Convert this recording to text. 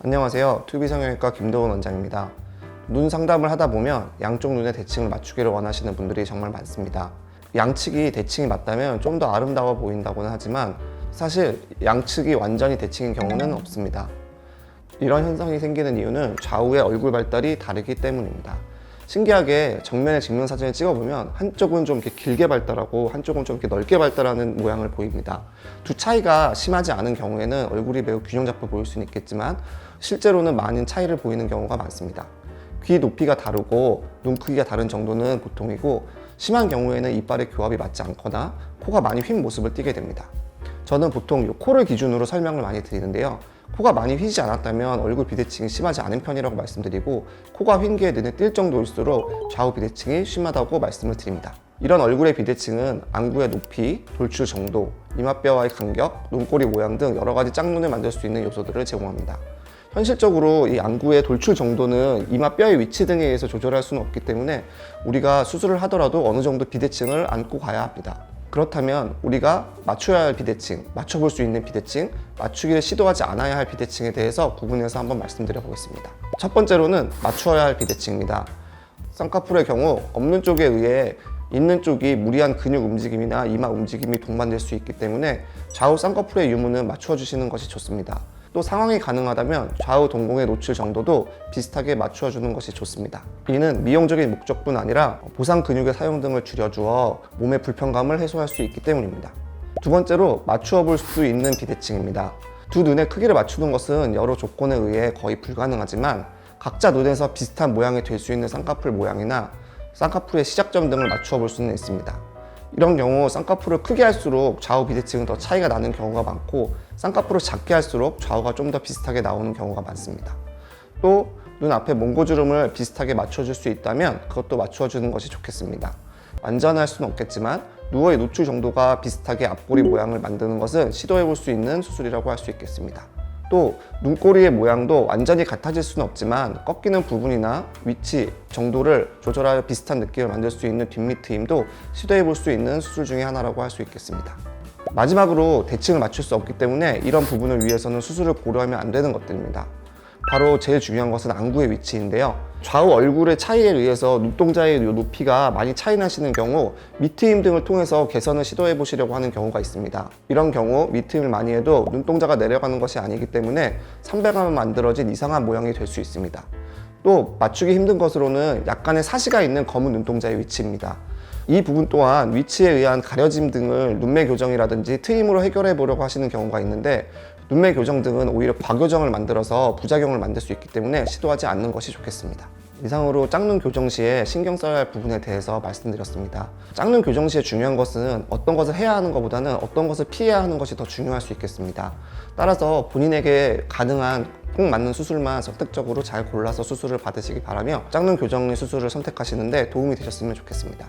안녕하세요. 투비성형외과 김도훈 원장입니다. 눈 상담을 하다 보면 양쪽 눈의 대칭을 맞추기를 원하시는 분들이 정말 많습니다. 양측이 대칭이 맞다면 좀 더 아름다워 보인다고는 하지만 사실 양측이 완전히 대칭인 경우는 없습니다. 이런 현상이 생기는 이유는 좌우의 얼굴 발달이 다르기 때문입니다. 신기하게 정면의 직면 사진을 찍어보면 한쪽은 좀 이렇게 길게 발달하고 한쪽은 좀 이렇게 넓게 발달하는 모양을 보입니다. 두 차이가 심하지 않은 경우에는 얼굴이 매우 균형 잡혀 보일 수는 있겠지만 실제로는 많은 차이를 보이는 경우가 많습니다. 귀 높이가 다르고 눈 크기가 다른 정도는 보통이고 심한 경우에는 이빨의 교합이 맞지 않거나 코가 많이 휜 모습을 띠게 됩니다. 저는 보통 이 코를 기준으로 설명을 많이 드리는데요. 코가 많이 휘지 않았다면 얼굴 비대칭이 심하지 않은 편이라고 말씀드리고 코가 휜 게 눈에 띌 정도일수록 좌우 비대칭이 심하다고 말씀을 드립니다. 이런 얼굴의 비대칭은 안구의 높이, 돌출 정도, 이마뼈와의 간격, 눈꼬리 모양 등 여러 가지 짝눈을 만들 수 있는 요소들을 제공합니다. 현실적으로 이 안구의 돌출 정도는 이마뼈의 위치 등에 의해서 조절할 수는 없기 때문에 우리가 수술을 하더라도 어느 정도 비대칭을 안고 가야 합니다. 그렇다면 우리가 맞춰야 할 비대칭, 맞춰볼 수 있는 비대칭, 맞추기를 시도하지 않아야 할 비대칭에 대해서 구분해서 한번 말씀드려 보겠습니다. 첫 번째로는 맞추어야 할 비대칭입니다. 쌍꺼풀의 경우 없는 쪽에 의해 있는 쪽이 무리한 근육 움직임이나 이마 움직임이 동반될 수 있기 때문에 좌우 쌍꺼풀의 유무는 맞춰 주시는 것이 좋습니다. 또 상황이 가능하다면 좌우 동공의 노출 정도도 비슷하게 맞추어 주는 것이 좋습니다. 이는 미용적인 목적뿐 아니라 보상 근육의 사용 등을 줄여주어 몸의 불편감을 해소할 수 있기 때문입니다. 두 번째로 맞추어 볼 수 있는 비대칭입니다. 두 눈의 크기를 맞추는 것은 여러 조건에 의해 거의 불가능하지만 각자 눈에서 비슷한 모양이 될 수 있는 쌍꺼풀 모양이나 쌍꺼풀의 시작점 등을 맞추어 볼 수는 있습니다. 이런 경우 쌍꺼풀을 크게 할수록 좌우 비대칭은 더 차이가 나는 경우가 많고 쌍꺼풀을 작게 할수록 좌우가 좀 더 비슷하게 나오는 경우가 많습니다. 또 눈 앞에 몽고주름을 비슷하게 맞춰줄 수 있다면 그것도 맞춰주는 것이 좋겠습니다. 완전할 수는 없겠지만 누워의 노출 정도가 비슷하게 앞꼬리 모양을 만드는 것은 시도해 볼 수 있는 수술이라고 할 수 있겠습니다. 또 눈꼬리의 모양도 완전히 같아질 수는 없지만 꺾이는 부분이나 위치 정도를 조절하여 비슷한 느낌을 만들 수 있는 뒷밑 트임도 시도해 볼 수 있는 수술 중에 하나라고 할 수 있겠습니다. 마지막으로 대칭을 맞출 수 없기 때문에 이런 부분을 위해서는 수술을 고려하면 안 되는 것들입니다. 바로 제일 중요한 것은 안구의 위치인데요. 좌우 얼굴의 차이에 의해서 눈동자의 높이가 많이 차이 나시는 경우 밑트임 등을 통해서 개선을 시도해 보시려고 하는 경우가 있습니다. 이런 경우 밑트임을 많이 해도 눈동자가 내려가는 것이 아니기 때문에 삼배감을 만들어진 이상한 모양이 될 수 있습니다. 또 맞추기 힘든 것으로는 약간의 사시가 있는 검은 눈동자의 위치입니다. 이 부분 또한 위치에 의한 가려짐 등을 눈매 교정이라든지 트임으로 해결해 보려고 하시는 경우가 있는데 눈매 교정 등은 오히려 과교정을 만들어서 부작용을 만들 수 있기 때문에 시도하지 않는 것이 좋겠습니다. 이상으로 짝눈 교정 시에 신경 써야 할 부분에 대해서 말씀드렸습니다. 짝눈 교정 시에 중요한 것은 어떤 것을 해야 하는 것보다는 어떤 것을 피해야 하는 것이 더 중요할 수 있겠습니다. 따라서 본인에게 가능한 꼭 맞는 수술만 선택적으로 잘 골라서 수술을 받으시기 바라며 짝눈 교정의 수술을 선택하시는데 도움이 되셨으면 좋겠습니다.